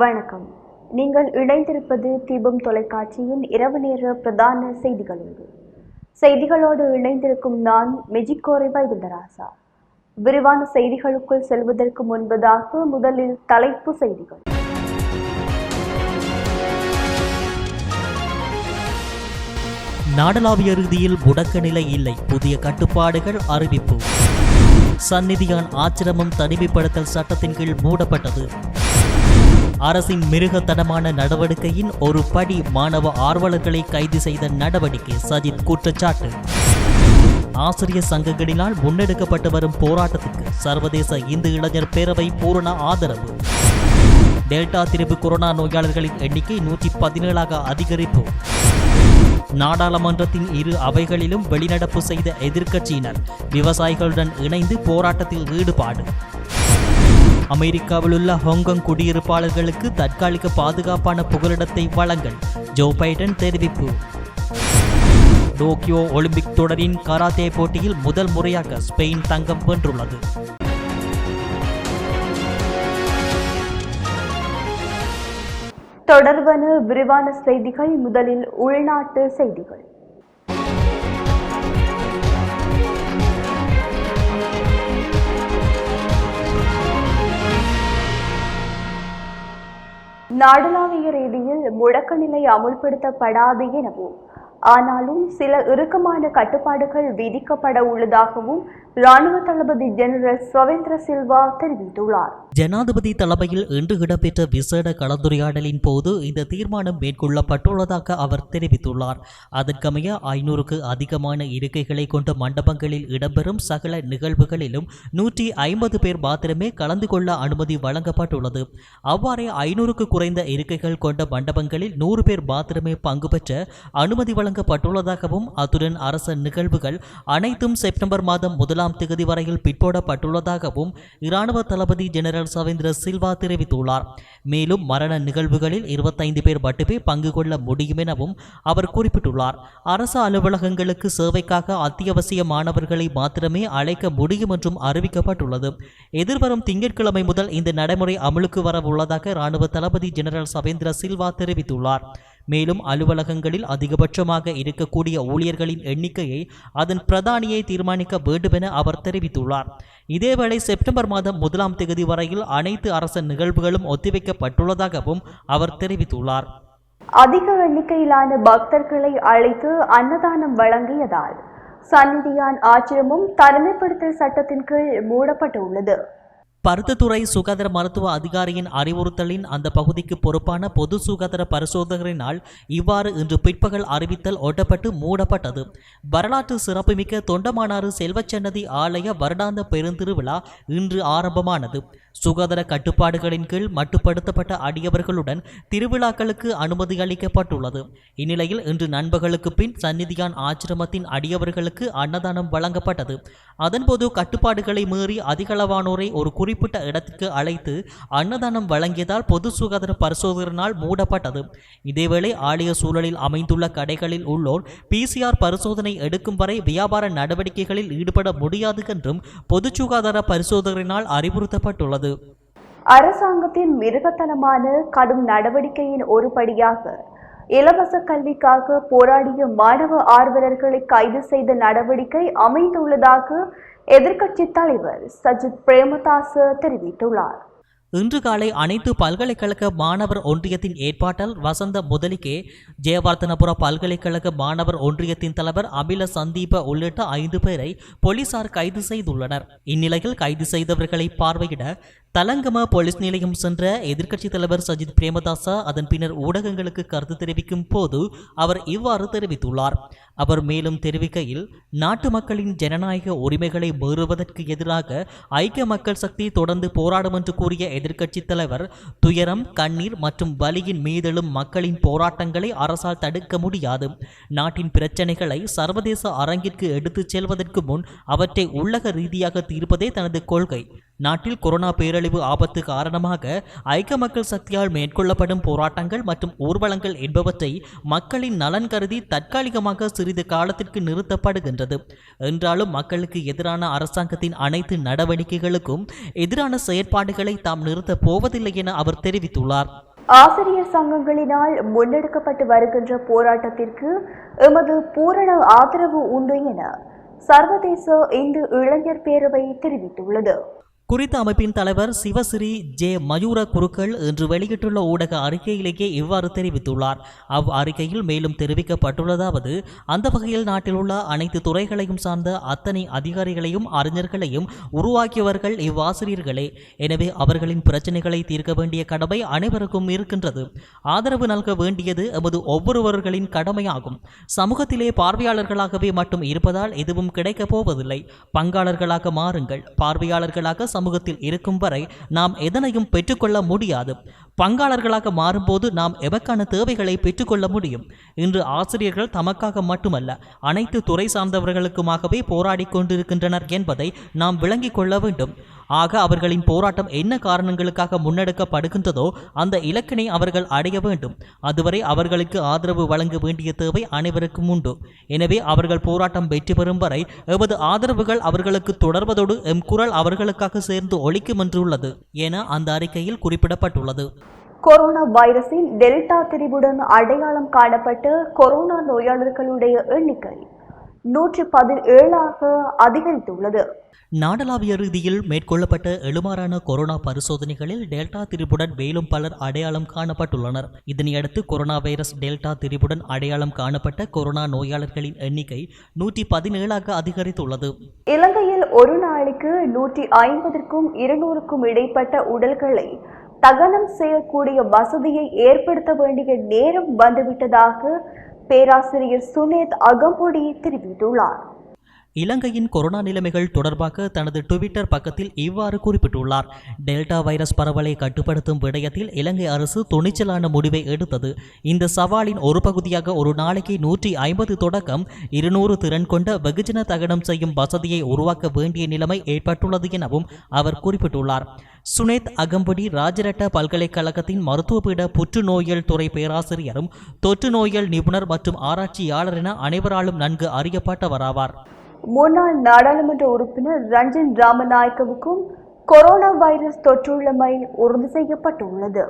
வணக்கம். நீங்கள் இணைந்திருப்பது தீபம் தொலைக்காட்சியின் இரவு நேர பிரதான செய்திகளோடு. செய்திகளோடு இணைந்திருக்கும் நான் மெஜிக்கோரை வைகுந்தராசா. விரிவான செய்திகளுக்குள் செல்வதற்கு முன்பதாக முதலில் தலைப்பு செய்திகள். நாடளாவிய ரீதியில் முடக்க நிலை இல்லை, புதிய கட்டுப்பாடுகள் அறிவிப்பு. சந்நிதியான் ஆச்சிரமம் தனிமைப்படுத்தல் சட்டத்தின் கீழ் மூடப்பட்டது. அரசின் மிருகத்தனமான நடவடிக்கையின் ஒரு படி மாணவ ஆர்வலர்களை கைது செய்த நடவடிக்கை சஜித் குற்றச்சாட்டு. ஆசிரியர் சங்கங்களினால் முன்னெடுக்கப்பட்டு வரும் போராட்டத்துக்கு சர்வதேச இந்து இளைஞர் பேரவை பூரண ஆதரவு. டெல்டா திரிபு கொரோனா நோயாளர்களின் எண்ணிக்கை 117ஆக அதிகரிப்பு. நாடாளுமன்றத்தின் இரு அவைகளிலும் வெளிநடப்பு செய்த எதிர்க்கட்சியினர் விவசாயிகளுடன் இணைந்து போராட்டத்தில் ஈடுபாடு. அமெரிக்காவில் உள்ள ஹாங்காங் குடியிருப்பாளர்களுக்கு தற்காலிக பாதுகாப்பான புகலிடத்தை வழங்கல் ஜோ பைடன் தெரிவிப்பு. டோக்கியோ ஒலிம்பிக் தொடரின் கராத்தே போட்டியில் முதல் முறையாக ஸ்பெயின் தங்கம் வென்றுள்ளது. தொடர்பான விரிவான செய்திகள். முதலில் உள்நாட்டு செய்திகள். நாடளாவிய ரீதியில் முடக்க நிலை அமுல்படுத்தப்படாது எனவும், ஆனாலும் சில இறுக்கமான கட்டுப்பாடுகள் விதிக்கப்பட உள்ளதாகவும் இராணுவ தளபதி ஜெனரல் சவேந்திர சில்வா தெரிவித்துள்ளார். ஜனாதிபதி தலைமையில் இன்று இடம்பெற்ற விசேட கலந்துரையாடலின் போது இந்த தீர்மானம் மேற்கொள்ளப்பட்டுள்ளதாக அவர் தெரிவித்துள்ளார். அதற்கமைய 500க்கு அதிகமான இருக்கைகளை கொண்ட மண்டபங்களில் இடம்பெறும் சகல நிகழ்வுகளிலும் 150 பேர் மாத்திரமே கலந்து கொள்ள அனுமதி வழங்கப்பட்டுள்ளது. அவ்வாறே 500க்கு குறைந்த இருக்கைகள் கொண்ட மண்டபங்களில் 100 பேர் மாத்திரமே பங்கு பெற்ற அனுமதி வழங்கப்பட்டுள்ளதாகவும், அத்துடன் அரச நிகழ்வுகள் அனைத்தும் செப்டம்பர் மாதம் 1ஆம் தேதி வரையில் பிற்போடப்பட்டுள்ளதாகவும் இராணுவ தளபதி ஜெனரல் சவேந்திர சில்வா தெரிவித்துள்ளார். மேலும் மரண நிகழ்வுகளில் 25 பேர் மட்டுமே பங்கு கொள்ள முடியும் எனவும் அவர் குறிப்பிட்டுள்ளார். அரசு அலுவலகங்களுக்கு சேவைக்காக அத்தியாவசியமானவர்களை மாத்திரமே அழைக்க முடியும் என்றும் அறிவிக்கப்பட்டுள்ளது. எதிர்வரும் திங்கட்கிழமை முதல் இந்த நடைமுறை அமலுக்கு வர உள்ளதாக இராணுவ தளபதி ஜெனரல் சவேந்திர சில்வா தெரிவித்துள்ளார். மேலும் அலுவலகங்களில் அதிகபட்சமாக இருக்கக்கூடிய ஊழியர்களின் எண்ணிக்கையை அதன் பிரதானியை தீர்மானிக்க வேண்டும் என அவர் தெரிவித்துள்ளார். இதேவேளை செப்டம்பர் மாதம் 1ஆம் தேதி வரையில் அனைத்து அரச நிகழ்வுகளும் ஒத்திவைக்கப்பட்டுள்ளதாகவும் அவர் தெரிவித்துள்ளார். அதிக எண்ணிக்கையிலான பக்தர்களை அழைத்து அன்னதானம் வழங்கியதால் சந்நிதியான் ஆச்சிரமம் தனிமைப்படுத்தல் சட்டத்தின் கீழ் மூடப்பட்டுள்ளது. பருத்தித்துறை சுகாதார மருத்துவ அதிகாரியின் அறிவுறுத்தலின் அந்த பகுதிக்கு பொறுப்பான பொது சுகாதார பரிசோதகரினால் இவ்வாறு இன்று பிற்பகல் அறிவித்தல் ஒட்டப்பட்டு மூடப்பட்டது. வரலாற்று சிறப்புமிக்க தொண்டமானாறு செல்வச்சன்னதி ஆலய வருடாந்த பெருந்திருவிழா இன்று ஆரம்பமானது. சுகாதார கட்டுப்பாடுகளின் கீழ் மட்டுப்படுத்தப்பட்ட அடியவர்களுடன் திருவிழாக்களுக்கு அனுமதி அளிக்கப்பட்டுள்ளது. இந்நிலையில் இன்று நண்பகலுக்கு பின் சந்நிதியான் ஆச்சிரமத்தின் அடியவர்களுக்கு அன்னதானம் வழங்கப்பட்டது. அதன்போது கட்டுப்பாடுகளை மீறி அதிகளவானோரை ஒரு குறிப்பிட்ட இடத்திற்கு அழைத்து அன்னதானம் வழங்கியதால் பொது சுகாதார பரிசோதகரினால் மூடப்பட்டது. இதேவேளை ஆலய சூழலில் அமைந்துள்ள கடைகளில் உள்ளோர் PCR பரிசோதனை எடுக்கும் வரை வியாபார நடவடிக்கைகளில் ஈடுபட முடியாது என்றும் பொது சுகாதார பரிசோதகரினால் அறிவுறுத்தப்பட்டுள்ளது. அரசாங்கத்தின் மிருகத்தனமான கடும் நடவடிக்கையின் ஒரு படியாக இலவச கல்விக்காக போராடிய மாணவ ஆர்வலர்களை கைது செய்த நடவடிக்கை அமைந்துள்ளதாக எதிர்க்கட்சி தலைவர் சஜித் பிரேமதாச தெரிவித்துள்ளார். இன்று காலை அனைத்து பல்கலைக்கழக மாணவர் ஒன்றியத்தின் ஏற்பாட்டால் வசந்த முதலிகே, ஜெயவர்தனபுர பல்கலைக்கழக மாணவர் ஒன்றியத்தின் தலைவர் அபில சந்தீப உள்ளிட்ட 5 பேரை போலீசார் கைது செய்துள்ளனர். இந்நிலையில் கைது செய்தவர்களை பார்வையிட தலங்கம போலீஸ் நிலையம் சென்ற எதிர்க்கட்சி தலைவர் சஜித் பிரேமதாச அதன் பின்னர் ஊடகங்களுக்கு கருத்து தெரிவிக்கும் போது அவர் இவ்வாறு தெரிவித்துள்ளார். அவர் மேலும் தெரிவிக்கையில், நாட்டு மக்களின் ஜனநாயக உரிமைகளை மீறுவதற்கு எதிராக ஐக்கிய மக்கள் சக்தி தொடர்ந்து போராடும் என்று கூறிய எதிர்க்கட்சி தலைவர், துயரம், கண்ணீர் மற்றும் வலியின் மீதெழும் மக்களின் போராட்டங்களை அரசால் தடுக்க முடியாது. நாட்டின் பிரச்சனைகளை சர்வதேச அரங்கிற்கு எடுத்துச் செல்வதற்கு முன் அவற்றை உள்ளக ரீதியாக தீர்ப்பதே தனது கொள்கை. நாட்டில் கொரோனா பேரழிவு ஆபத்து காரணமாக ஐக்கிய மக்கள் சக்தியால் மேற்கொள்ளப்படும் போராட்டங்கள் மற்றும் ஊர்வலங்கள் என்பவற்றை மக்களின் நலன் கருதி தற்காலிகமாக சிறிது காலத்திற்கு நிறுத்தப்படுகின்றது. என்றாலும் மக்களுக்கு எதிரான அரசாங்கத்தின் அனைத்து நடவடிக்கைகளுக்கும் எதிரான செயற்பாடுகளை தாம் நிறுத்தப் போவதில்லை என அவர் தெரிவித்துள்ளார். ஆசிரியர் சங்கங்களினால் முன்னெடுக்கப்பட்டு வருகின்ற போராட்டத்திற்கு எமது பூரண ஆதரவு உண்டு என சர்வதேச இந்து இளைஞர் பேரவை தெரிவித்துள்ளது. குறித்த அமைப்பின் தலைவர் சிவசிறி ஜே மயூர குருக்கள் இன்று வெளியிட்டுள்ள ஊடக அறிக்கையிலேயே இவ்வாறு தெரிவித்துள்ளார். அறிக்கையில் மேலும் தெரிவிக்கப்பட்டுள்ளதாவது, அந்த வகையில் நாட்டில் உள்ள அனைத்து துறைகளையும் சார்ந்த அத்தனை அதிகாரிகளையும் அறிஞர்களையும் உருவாக்கியவர்கள் இவ்வாசிரியர்களே. எனவே அவர்களின் பிரச்சனைகளை தீர்க்க வேண்டிய கடமை அனைவருக்கும் இருக்கின்றது. ஆதரவு நல்க வேண்டியது எமது ஒவ்வொருவர்களின் கடமையாகும். சமூகத்திலே பார்வையாளர்களாகவே மட்டும் இருப்பதால் எதுவும் கிடைக்கப் போவதில்லை. பங்காளர்களாக மாறுங்கள். பார்வையாளர்களாக சமூகத்தில் இருக்கும் வரை நாம் எதனையும் பெற்றுக்கொள்ள முடியாது. பங்காளர்களாக மாறும்போது நாம் எமக்கான தேவைகளை பெற்றுக்கொள்ள முடியும். இன்று ஆசிரியர்கள் தமக்காக மட்டுமல்ல, அனைத்து துறை சார்ந்தவர்களுக்குமாகவே போராடி கொண்டிருக்கின்றனர் என்பதை நாம் விளங்கிக் கொள்ள வேண்டும். ஆக அவர்களின் போராட்டம் என்ன காரணங்களுக்காக முன்னெடுக்கப்படுகின்றதோ அந்த இலக்கினை அவர்கள் அடைய வேண்டும். அதுவரை அவர்களுக்கு ஆதரவு வழங்க வேண்டிய தேவை அனைவருக்கும் உண்டு. எனவே அவர்கள் போராட்டம் வெற்றி பெறும் வரை எமது ஆதரவுகள் அவர்களுக்கு தொடர்வதோடு எம் குரல் அவர்களுக்காக சேர்ந்து ஒலிக்கும் என்றுள்ளது என அந்த அறிக்கையில் குறிப்பிடப்பட்டுள்ளது. கொரோனா வைரஸின் டெல்டா திரிவுடன் அடையாளம் காணப்பட்ட கொரோனா நோயாளர்களுடைய எண்ணிக்கை 117 அதிகரித்துள்ளது. நாடளாவிய ரீதியில் மேற்கொள்ளப்பட்ட எழுமாறான கொரோனா பரிசோதனைகளில் டெல்டா திரிபுடன் மேலும் பலர் அடையாளம் காணப்பட்டுள்ளனர். இதனையடுத்து கொரோனா வைரஸ் டெல்டா திரிபுடன் அடையாளம் காணப்பட்ட கொரோனா நோயாளர்களின் எண்ணிக்கை 117 அதிகரித்துள்ளது. இலங்கையில் ஒரு நாளைக்கு 150க்கும் 200க்கும் இடைப்பட்ட உடல்களை தகனம் செய்யக்கூடிய வசதியை ஏற்படுத்த வேண்டிய நேரம் வந்துவிட்டதாக பேராசிரியர் சுனேத் அகம்பொடி தெரிவித்துள்ளார். இலங்கையின் கொரோனா நிலைமைகள் தொடர்பாக தனது ட்விட்டர் பக்கத்தில் இவ்வாறு குறிப்பிட்டுள்ளார். டெல்டா வைரஸ் பரவலை கட்டுப்படுத்தும் விடயத்தில் இலங்கை அரசு துணிச்சலான முடிவை எடுத்தது. இந்த சவாலின் ஒரு பகுதியாக ஒரு நாளைக்கு 150 தொடக்கம் 200 திறன் கொண்ட வெகுஜன தகனம் செய்யும் வசதியை உருவாக்க வேண்டிய நிலைமை ஏற்பட்டுள்ளது எனவும் அவர் குறிப்பிட்டுள்ளார். சுனேத் அகம்படி ராஜரட்ட பல்கலைக்கழகத்தின் மருத்துவபீட புற்றுநோயியல் துறை பேராசிரியரும் தொற்று நோயியல் நிபுணர் மற்றும் ஆராய்ச்சியாளர் என அனைவராலும் நன்கு அறியப்பட்டவராவார். முன்னாள் நாடாளுமன்ற உறுப்பினர் ரஞ்சன் ராமநாயக்கவுக்கும் கொரோனா வைரஸ் தொற்றுள்ளமை உறுதி செய்யப்பட்டுள்ளது.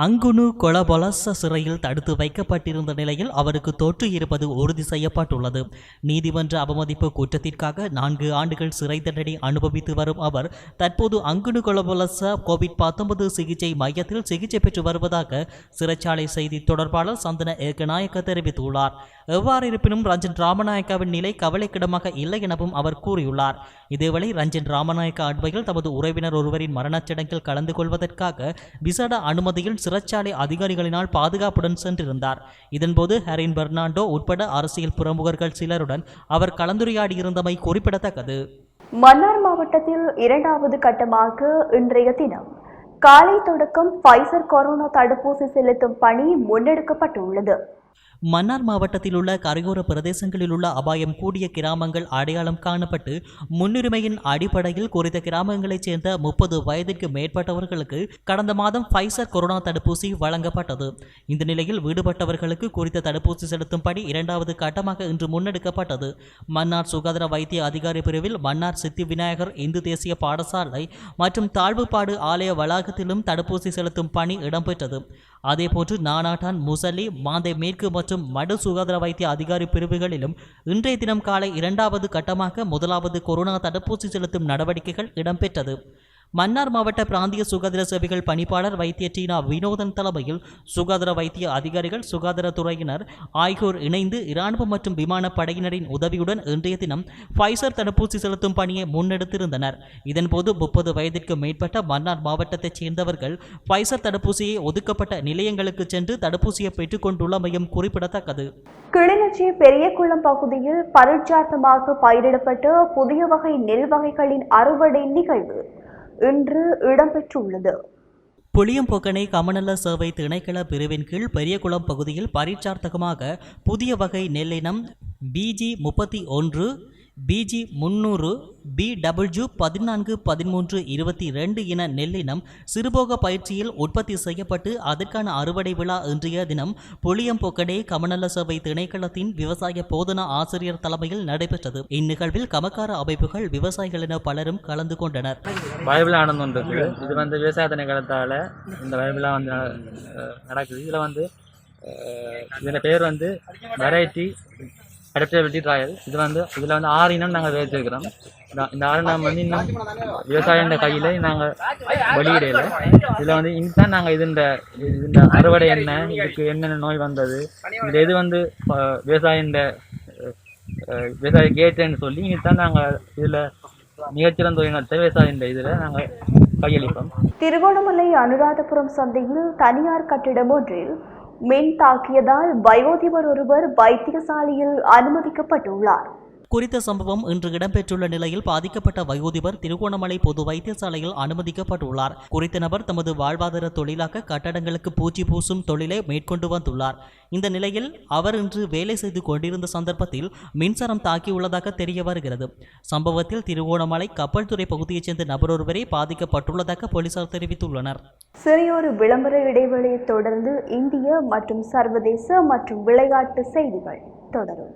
அங்குனு கொலபொலச சிறையில் தடுத்து வைக்கப்பட்டிருந்த நிலையில் அவருக்கு தொற்று இருப்பது உறுதி செய்யப்பட்டுள்ளது. நீதிமன்ற அவமதிப்பு குற்றத்திற்காக 4 ஆண்டுகள் சிறை தண்டனை அனுபவித்து வரும் அவர் தற்போது அங்குனு கொலபொலச கோவிட்-19 சிகிச்சை மையத்தில் சிகிச்சை பெற்று வருவதாக சிறைச்சாலை செய்தி தொடர்பாளர் சந்தன ஏகநாயக்க தெரிவித்துள்ளார். எவ்வாறு இருப்பினும் ரஞ்சன் ராமநாயக்காவின் நிலை கவலைக்கிடமாக இல்லை எனவும் அவர் கூறியுள்ளார். இதேவேளை ரஞ்சன் ராமநாயக்க அண்மையில் தமது உறவினர் ஒருவரின் மரணச்சடங்கில் கலந்து கொள்வதற்காக விசேட அனுமதியில் சிறைச்சாலை அதிகாரிகளினால் பாதுகாப்புடன் சென்றிருந்தார். இதன்போது ஹரின் பெர்னாண்டோ உட்பட அரசியல் பிரமுகர்கள் சிலருடன் அவர் கலந்துரையாடியிருந்தமை குறிப்பிடத்தக்கது. மன்னார் மாவட்டத்தில் 2வது கட்டமாக இன்றைய தினம் காலை தொடக்கம் ஃபைசர் கொரோனா தடுப்பூசி செலுத்தும் பணி முன்னெடுக்கப்பட்டுள்ளது. மன்னார் மாவட்டத்தில் உள்ள கரையோர பிரதேசங்களில் உள்ள அபாயம் கூடிய கிராமங்கள் அடையாளம் காணப்பட்டு முன்னுரிமையின் அடிப்படையில் குறித்த கிராமங்களைச் சேர்ந்த 30 வயதிற்கு மேற்பட்டவர்களுக்கு கடந்த மாதம் ஃபைசர் கொரோனா தடுப்பூசி வழங்கப்பட்டது. இந்த நிலையில் விடுபட்டவர்களுக்கு குறித்த தடுப்பூசி செலுத்தும் பணி 2வது கட்டமாக இன்று முன்னெடுக்கப்பட்டது. மன்னார் சுகாதார வைத்திய அதிகாரி பிரிவில் மன்னார் சித்தி விநாயகர் இந்து தேசிய பாடசாலை மற்றும் தாழ்வுப்பாடு ஆலய வளாகத்திலும் தடுப்பூசி செலுத்தும் பணி இடம்பெற்றது. அதேபோன்று நானாட்டான், முசலி, மாந்தை மேற்கு மற்றும் மடு சுகாதார வைத்திய அதிகாரி பிரிவுகளிலும் இன்றைய தினம் காலை 2வது கட்டமாக 1வது கொரோனா தடுப்பூசி செலுத்தும் நடவடிக்கைகள் இடம்பெற்றது. மன்னார் மாவட்ட பிராந்திய சுகாதார சேவைகள் பணிப்பாளர் வைத்திய டீனா வினோதன் தலைமையில் சுகாதார வைத்திய அதிகாரிகள், சுகாதாரத்துறையினர் ஆகியோர் இணைந்து இராணுவ மற்றும் விமானப்படையினரின் உதவியுடன் இன்றைய தினம் ஃபைசர் தடுப்பூசி செலுத்தும் பணியை முன்னெடுத்திருந்தனர். இதன்போது 30 வயதிற்கு மேற்பட்ட மன்னார் மாவட்டத்தைச் சேர்ந்தவர்கள் ஃபைசர் தடுப்பூசியை ஒதுக்கப்பட்ட நிலையங்களுக்கு சென்று தடுப்பூசியை பெற்றுக் கொண்டுள்ளமையும் குறிப்பிடத்தக்கது. கிளிநொச்சி பெரியகுளம் பகுதியில் பரீட்சார்த்தமாக பயிரிடப்பட்ட புதிய வகை நெல் வகைகளின் அறுவடை நிகழ்வு இன்று இடம்பெற்றுள்ளது. புளியம்பொக்கனை கமநல சேவை திணைக்கள பிரிவின் கீழ் பெரியகுளம் பகுதியில் பரீட்சார்த்தகமாக புதிய வகை நெல்லினம் BG-31 BG 300 BW 14 13 22 என நெல்லினம் சிறுபோக பயிற்சியில் உற்பத்தி செய்யப்பட்டு அதற்கான அறுவடை விழா இன்றைய தினம் புளியம்பொக்கடே கமநல சேவை திணைக்களத்தின் விவசாய போதனா ஆசிரியர் தலைமையில் நடைபெற்றது. இந்நிகழ்வில் கமக்கார அமைப்புகள் விவசாயிகள் என பலரும் கலந்து கொண்டனர். வயவிழா நடந்து இது விவசாய திணைக்களத்தால் இந்த வயவிழா நடக்குது. இதில் இதில் பேர் வெரைட்டி அடாப்டபிலிட்டி ட்ரையல். இதில் 6 இனம் நாங்கள் வச்சிருக்கிறோம். இந்த 6 இனம் இன்னும் விவசாயியோட கையில் நாங்கள் வெளியிடல. இதில் இன்னும் நாங்கள் இந்த அறுவடை என்ன, இதுக்கு என்னென்ன நோய் வந்தது, இதில் எது விவசாய கேட்டுன்னு சொல்லி இன்னும் நாங்கள் இதில் மிகச்சிறந்த தொழில்நுட்ப விவசாய இதில் நாங்கள் கையளிப்போம். திருகோணமலை அனுராதபுரம் சந்தையில் தனியார் கட்டிடம் ஒன்றில் மின் தாக்கியதால் வயோதிபர் ஒருவர் வைத்தியசாலையில் அனுமதிக்கப்பட்டுள்ளார். குறித்த சம்பவம் இன்று இடம்பெற்றுள்ள நிலையில் பாதிக்கப்பட்ட வயோதிபர் திருகோணமலை பொது வைத்தியசாலையில் அனுமதிக்கப்பட்டுள்ளார். குறித்த நபர் தமது வாழ்வாதார தொழிலாக கட்டடங்களுக்கு பூச்சி பூசும் தொழிலை மேற்கொண்டு வந்துள்ளார். இந்த நிலையில் அவர் இன்று வேலை செய்து கொண்டிருந்த சந்தர்ப்பத்தில் மின்சாரம் தாக்கியுள்ளதாக தெரிய வருகிறது. சம்பவத்தில் திருகோணமலை கப்பல் துறை பகுதியைச் சேர்ந்த நபர் ஒருவரே பாதிக்கப்பட்டுள்ளதாக போலீசார் தெரிவித்துள்ளனர். சிறியொரு விளம்பர இடைவெளியை தொடர்ந்து இந்திய மற்றும் சர்வதேச மற்றும் விளையாட்டு செய்திகள் தொடரும்.